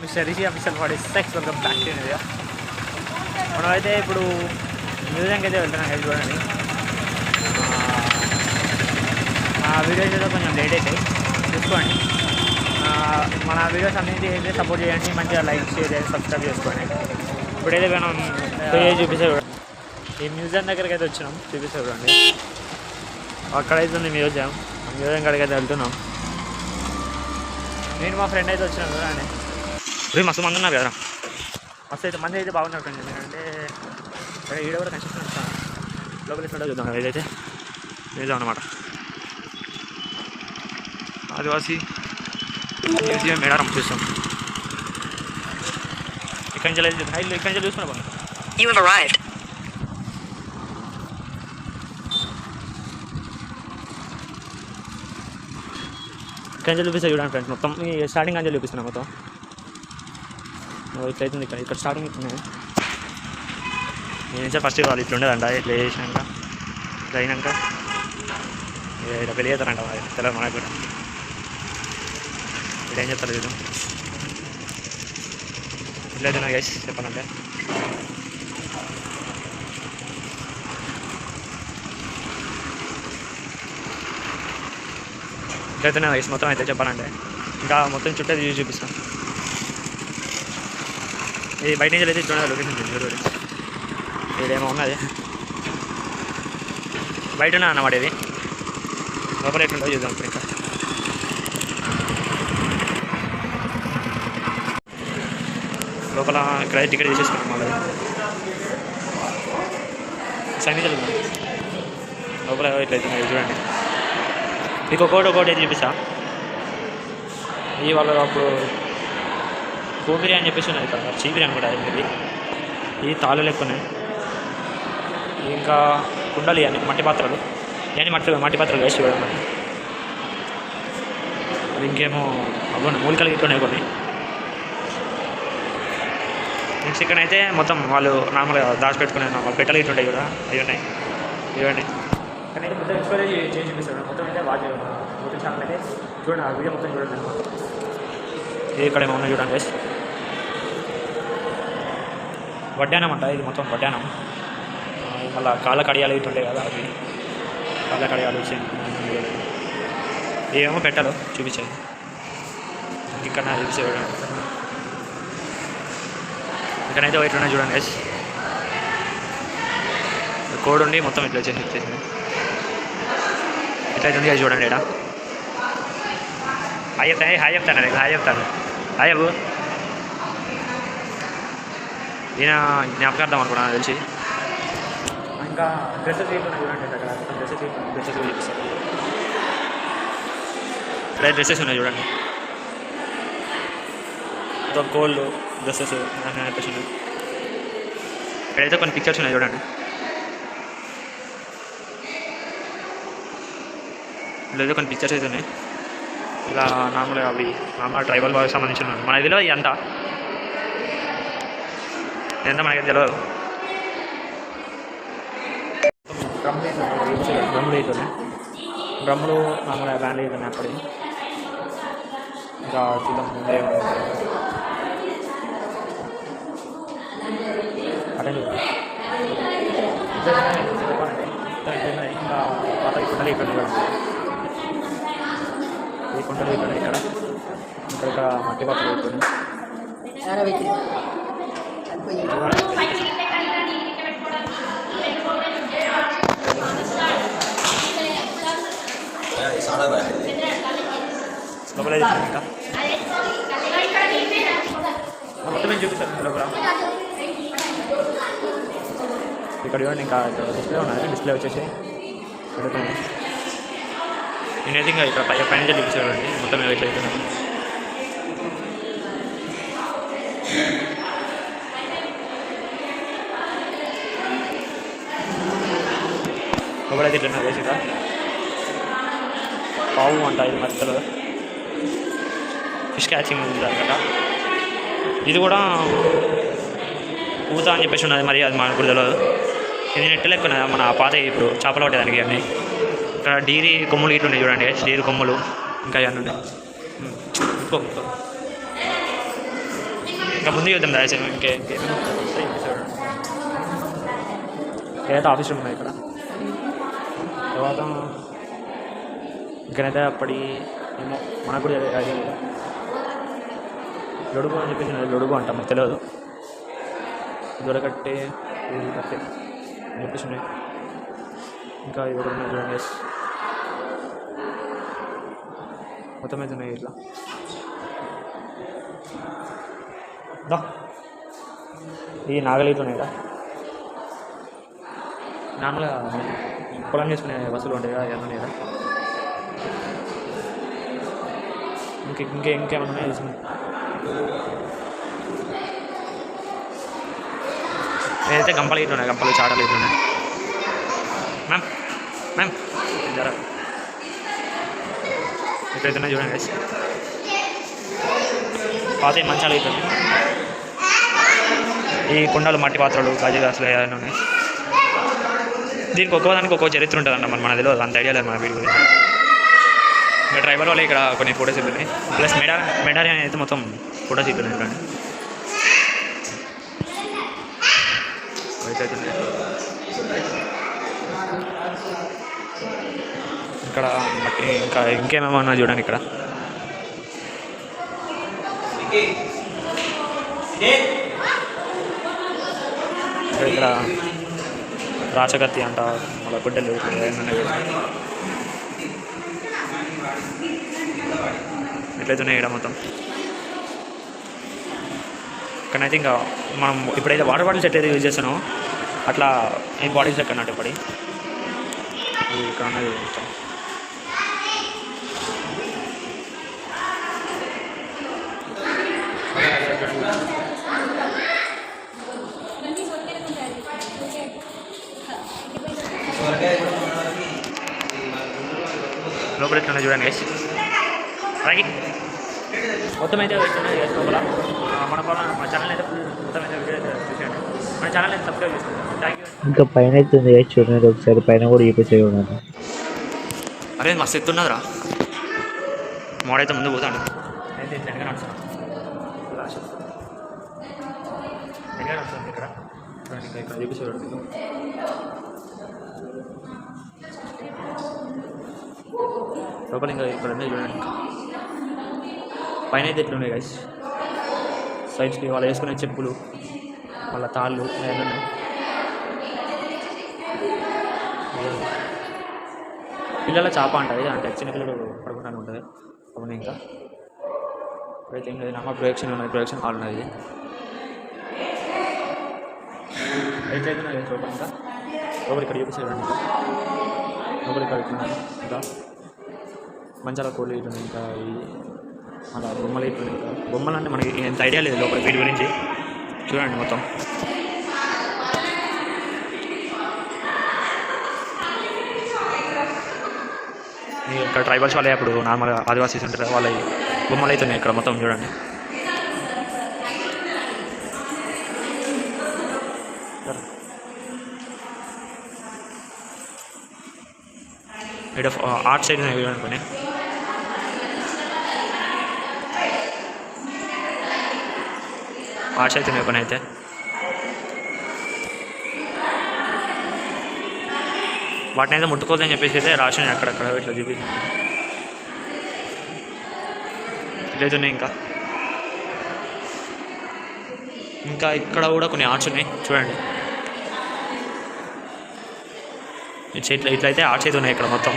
Mister Rishi official 46 welcome back to India. మనమైతే ఇప్పుడు మ్యూజియంకి అయితే వెళ్తున్నాం. అది చూడండి, ఆ వీడియోస్ అయితే కొంచెం లేట్ అవుతాయి, చూసుకోండి. మన వీడియోస్ అన్నింటి అయితే సపోర్ట్ చేయండి, మంచిగా లైక్ షేర్ చేయండి, సబ్స్క్రైబ్ చేసుకోండి. ఇప్పుడైతే మనం చూపిస్తే ఈ మ్యూజియం దగ్గరికి అయితే వచ్చినాం, చూపిస్తే చూడండి. అక్కడైతే ఉంది మ్యూజియం కాడికి అయితే వెళ్తున్నాం. నేను మా ఫ్రెండ్ అయితే వచ్చినాం చూడండి. మస్తు మంది ఉన్నారు కదా, మస్తు అయితే మంది అయితే బాగున్నారు ఫ్రెండ్. ఎందుకంటే ఇక్కడ ఈడ కూడా కన్స్ట్రక్షన్ వస్తాను, లోపలికి కూడా చూద్దాం. ఏదైతే నిజం అన్నమాట, ఆదివాసీ మ్యూజియం మేడారం చూస్తాం. ఇక్కడి నుంచి చూసుకున్నా బాగుంది. ఇక్కడి నుంచి చూపిస్తా చూడండి ఫ్రెండ్స్. మొత్తం స్టార్టింగ్ అంజలి చూపిస్తున్నాను. మొత్తం ఇట్లయితుంది. ఇక్కడ స్టార్టింగ్ ఇస్తున్నాయి. నేను ఫస్ట్ వాళ్ళు ఇట్లా ఉండేదంట. ఇట్లా చేసినాక ఇట్లా అయినాక ఇలా పెళ్ళి చేస్తారంట. తెలియదు మనకు కూడా. ఇక్కడ ఏం చెప్తారు చూద్దాం. ఇట్లయితే నాకు గైస్ చెప్పాలంటే ఇట్లయితేనే గైస్ మొత్తం అయితే చెప్పాలంటే. ఇంకా మొత్తం చుట్టూ చూసి చూపిస్తాను. ఇది బయట నుంచి అయితే చూడాలి లొకేషన్ జరూరి. ఇదేమో ఉన్నది బయట ఉన్నా అన్నమాట. ఇది లోపల ఎట్లుంటుందో చూద్దాం. ఇప్పుడు ఇంకా లోపల ఇక్కడ టికెట్ తీసేసుకున్నాం. మళ్ళీ సైనికులు లోపల ఇట్లయితే చూడండి. మీకు ఒకటి అయితే చూపిస్తా. ఈ వాళ్ళు అప్పుడు కోబిరి అని చెప్పేసి ఉన్నది ఇక్కడ, చీపిరి అని కూడా ఇది. ఈ తాళ్ళు లెక్కున్నాయి. ఇంకా కుండలు ఇవన్నీ మట్టి పాత్రలు, ఇవన్నీ మట్టి పాత్రలు వేసి చూడండి. అది ఇంకేమో అవ్వండి మూలికలు ఇట్లున్నాయి కొన్ని. నెక్స్ట్ ఇక్కడైతే మొత్తం వాళ్ళు నార్మల్గా దాచిపెట్టుకునే నార్మల్ పెట్టలు ఇట్లుంటాయి కూడా, అవి ఉన్నాయి. ఇవ్వండి కానీ మొత్తం ఎక్స్ప్లోర్ చేసి చూపిస్తాడు. మొత్తం అయితే వాచ్ మొత్తం ఛానల్ అయితే చూడండి. ఆ వీడియో మొత్తం చూడండి. ఇది ఇక్కడ ఏమో ఉన్నాయి చూడండి గైస్. వడ్డానం అంట ఇది, మొత్తం వడ్డానం. మళ్ళీ కాళ్ళ కడియాలు ఇటుంటాయి కదా, అవి కాళ్ళ కడియాలు వచ్చేది. ఏమేమో పెట్టాలో చూపించాయి. ఇక్కడ చూపించే ఇక్కడైతే ఇట్లున్నాయి చూడండి గైస్. కోడ్ ఉండి మొత్తం ఇట్లా వచ్చేసింది. ఇట్లయితే ఉంది చూడండి. ఇక్కడ హాయ్ చెప్తాను హాయ్ అబ్బు. ఈయన జ్ఞాపకార్థం అనుకున్నాను తెలిసి. ఇంకా డ్రెస్సెస్ చూడండి. అక్కడ డ్రెస్సెస్ చూపిస్తాను. ఇక్కడ డ్రెస్సెస్ ఉన్నాయి చూడండి. మొత్తం గోల్డ్ డ్రెస్సెస్ ఉన్నాయి. ఇక్కడైతే కొన్ని పిక్చర్స్ ఉన్నాయి చూడండి. ఇక్కడైతే కొన్ని పిక్చర్స్ అయితే ఉన్నాయి. ఇలా నార్మల్గా అవి నార్మల్ ట్రైబల్ వాళ్ళకి సంబంధించిన మన ఇదిలో ఎంత మనకి తెలియదు. డ్రమ్ములు అవుతున్నాయి. డ్రమ్ములు నార్మల్గా బ్యాండ్ అవుతున్నాయి. అప్పటి ఇంకా చూద్దాం ముందే అటే ఇంకా పాత కుండలు ఇక్కడ ఈ కుండలు ఇక్కడ ఇక్కడ మట్టి పాత్రలు అవుతుంది. లోపల ఇంకా మొత్తం ఏం చూపిస్తాను లోపల. ఇక్కడ చూడండి. ఇంకా డిస్ప్లే ఉన్నది. డిస్ప్లే వచ్చేసి పెడుతుంది. నేనైతే ఇంకా ఇక్కడ పైన చూపించానండి. మొత్తం ఎట్లా అవుతున్నాను. లోపలైతే ఇట్లా వేసిగా పావు అంట. ఇది మధ్యలో ఫిష్ క్యాచింగ్ ఉంది అనమాట. ఇది కూడా పూత అని చెప్పేసి ఉన్నది. మరి అది మనకు కూడా తెలియదు. ఇది నెట్ లెక్క ఉన్నది. మన పాత ఇప్పుడు చేపలు పట్టేదానికి అన్నీ ఇక్కడ డీరీ కొమ్ములు ఇటు ఉన్నాయి చూడండి, డీరీ కొమ్ములు ఇంకా అవన్నీ ఉన్నాయి. ఇంకా ముందు చూద్దాం దయచేసి. ఏదైతే ఆఫీస్ రూమ్ ఉన్నాయి ఇక్కడ. తర్వాత ఇంకనైతే అప్పటి ఏమో మనకు కూడా అది లొడుగు అని చెప్పేసి లొడుగు అంటాం, మనకు తెలియదు. దొరకట్టే కట్టే అని చెప్పేసి ఉన్నాయి. ఇంకా ఇవి ఉన్నాయి చూడండి, మొత్తం అయితే ఉన్నాయి ఇట్లా. ఈ నాగలిట్లు ఉన్నాయి కదా, నార్మల్గా పొలం చేసుకునే బస్సులు ఉంటాయి కదా, ఏమన్నా ఉన్నాయి కదా. ఇంకేమన్నా ఉన్నాయి చూసుకున్నాయి. ఏదైతే గంపలు ఇట్లు ఉన్నాయి, గంపలు చాటలు ఇట్లు ఉన్నాయి. మ్యామ్ జరా ఇట్లయితే చూడండి, పాత మంచాలు అవుతుంది. ఈ కుండలు, మట్టి పాత్రలు, గాజు గ్లాసులు ఏదైనా ఉన్నాయి. దీనికి ఒక్కోదానికి ఒక్కో చరిత్ర ఉంటుందన్న, మనకు తెలియదు, అంత ఐడియా లేదు మన వీడి గురించి. ఇంకా డ్రైవర్ వాళ్ళు ఇక్కడ కొన్ని ఫోటోస్ ఇస్తున్నాయి, ప్లస్ మెడారియన్ అయితే మొత్తం ఫోటోస్ ఇస్తున్నాయి. కానీ ఇక్కడ మట్టి ఇంకేమేమో ఉన్నా చూడండి. ఇక్కడ ఇక్కడ రాచకత్తి అంట, మళ్ళీ గుడ్డలు ఎట్లయితున్నాయి ఇక్కడ మొత్తం. ఇక్కడైతే ఇంకా మనం ఇప్పుడైతే వాటర్ బాటిల్స్ ఎట్లయితే యూజ్ చేస్తున్నామో అట్లా ఈ బాటిల్స్ ఎక్కడన్నట్టు ఇప్పటి ఇక్కడ ఉన్నది మొత్తం. లోపల ఎట్లా చూడండి గైస్, అలాగే మొత్తం అయితే లోపల మన ఛానల్ అయితే మొత్తం అయితే వీడియో అయితే చూసేయండి. మన ఛానల్ అయితే సబ్స్క్రైబ్ చేసుకోండి. Thank you. ఇంకా పైన అయితే ఉంది చూడండి ఒకసారి, పైన కూడా చూపించే ఉన్నాను. అరే మస్తు ఎత్తున్నదిరా, మోడైతే ముందు పోతాడు. అయితే వెనక నడుస్తాను ఇక్కడ ఇంకా ఇక్కడ చూపించేవాడు. లోపల ఇంకా ఇక్కడ ఉన్నాయి చూడండి. పైన అయితే ఎట్లున్నాయి గైస్, సైడ్స్కి వాళ్ళు వేసుకునే చెప్పులు, వాళ్ళ తాళ్ళు అవన్నీ ఉన్నాయి. పిల్లల చాప ఉంటుంది, అంటే చిన్నపిల్లలు పడుకుంటానే ఉంటుంది. అవును ఇంకా ఇప్పుడైతే ఏం లేదు, అమ్మ ప్రొజెక్షన్ ఉన్నది, ప్రొజెక్షన్ హాల్ ఉన్నది. అయితే లోపల ఇంకా లోపల ఇక్కడ చూపించాడు. లోపల ఇక్కడ ఇంకా మంచాల కోళ్ళు ఇటు ఇంకా అలా బొమ్మలు ఇటు ఇంకా బొమ్మలు అంటే మనకి ఎంత ఐడియా లేదు లోపల వీటి గురించి. చూడండి మొత్తం ఇక్కడ ట్రైబల్స్ వాళ్ళే అప్పుడు నార్మల్గా ఆదివాసీస్ ఉంటారు, వాళ్ళ బొమ్మలు అవుతున్నాయి ఇక్కడ మొత్తం చూడండి. ఇక్కడ ఆర్ట్ సైడ్ అనుకుని ఆర్ట్స్ అయితే కొన్ని అయితే వాటిని అయితే ముట్టుకోవద్దని చెప్పేసి అయితే రాసిన అక్కడక్కడ ఇట్లా చూపించి ఇట్లయితున్నాయి. ఇంకా ఇక్కడ కూడా కొన్ని ఆర్ట్స్ ఉన్నాయి చూడండి. ఇట్లయితే ఆర్ట్స్ అయితే ఉన్నాయి ఇక్కడ మొత్తం.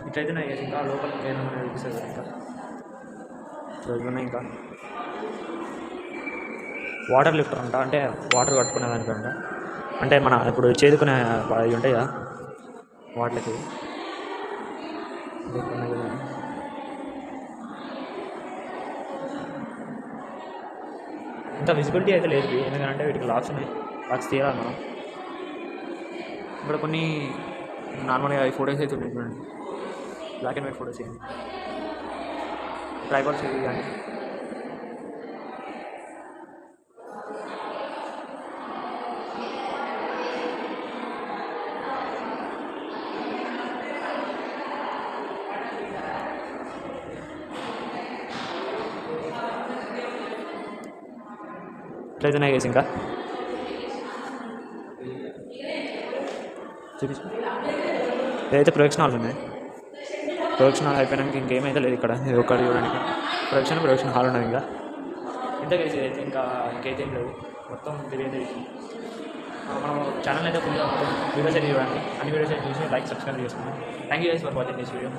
ఇట్లయితే నాకు ఇంకా లోపల ఏమైనా చూపిస్తుంది ఇంకా ఇంకా వాటర్ లిఫ్టర్ అంట, అంటే వాటర్ కట్టుకునేదానికంట, అంటే మన ఇప్పుడు చేదుకునే అవి ఉంటాయి కదా వాటికి. ఇంత విజిబిలిటీ అయితే లేదు, ఎందుకంటే వీటికి లాక్స్ ఉన్నాయి, లాక్స్ తీయాలి మనం. ఇక్కడ కొన్ని నార్మల్గా ఈ ఫోటోస్ అయితే ఉన్నాయి చూడండి, బ్లాక్ అండ్ వైట్ ఫోటోస్ ఇవి, ట్రైపాడ్స్ ఇవి కానీ ఇట్లయితేనే కేసు ఇంకా చూపించు. ఇదైతే ప్రొడక్షన్ హాల్ ఉన్నాయి. ప్రొడక్షన్ హాల్ అయిపోయినాక ఇంకేమైతే లేదు ఇక్కడ, ఇది ఒక్కటి చూడండి. ప్రొడక్షన్ హాల్ ఉన్నది ఇంకా ఇంత కేసు అయితే ఇంకైతే ఏం లేదు. మొత్తం తిరిగేది మనం ఛానల్ అయితే ఫుల్గా మొత్తం వీడియోస్ అయితే చూడండి. అన్ని వీడియోస్ అయితే చూసి లైక్ సబ్స్క్రైబ్ చేసుకున్నాం. Thank you guys for watching this video.